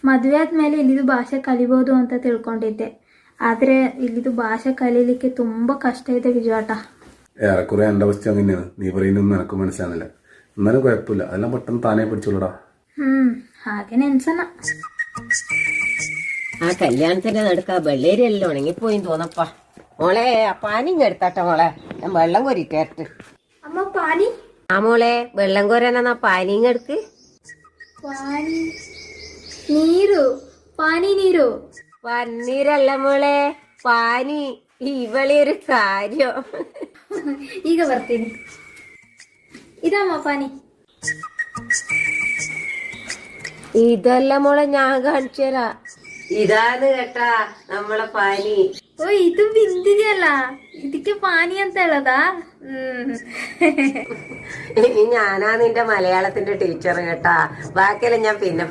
ಮದುವೆ ಆದ್ಮೇಲೆ ಇಲ್ಲಿದು ಭಾಷೆ ಕಲಿಬೋದು ಅಂತ ತಿಳ್ಕೊಂಡಿದ್ದೆ. ಆದ್ರೆ ಇಲ್ಲಿದು ಭಾಷೆ ಕಲೀಲಿಕ್ಕೆ ತುಂಬಾ ಕಷ್ಟ ಇದೆ വിജുവാട്ടാ. ഏറെക്കുറെ എന്റെ അവസ്ഥ അങ്ങനെയാണ്. നീ പറയുന്നൊന്നും എനക്ക് മനസ്സിലാകുന്നില്ല. എന്നാലും കുഴപ്പമില്ല, അതെല്ലാം പെട്ടെന്ന് താനേ പിടിച്ചോളൂടാ. ಹಾಗೆ ನೆನ್ಸನ. ആ കല്യാണത്തിന്റെ നടുക്ക വെള്ളേരി എല്ലാം ഉണങ്ങിപ്പോയി തോന്നപ്പാ. മോളെ ആ പാനിങ് എടുത്താട്ടെ മോളെ, ഞാൻ വെള്ളം കോരിട്ടേട്ട്. അമ്മ പാനി. ആ മോളെ വെള്ളം കോരാനാ പാനിങ് എടുക്ക്. പാനി നീരു, പാനി നീരു. പന്നീരല്ല മോളെ, പാനി. ഇവളിയൊരു കാര്യം. ಈಗ ಬರ್ತೀನಿ. ഇതാമ്മ പാനി. ഇതല്ല മോളെ, ഞാൻ കാണിച്ചു തരാ. ഇതാണ് കേട്ടാ നമ്മളെ പാനി. ഓ ഇത് ബിന്ദിരിയല്ല, ഇതിക്ക് പാനി ಅಂತ ಹೇಳೋದಾ? ഞാനാ നിന്റെ മലയാളത്തിന്റെ ടീച്ചർ കേട്ടാ. ബാക്കിയെല്ലാം ഞാൻ പിന്നെ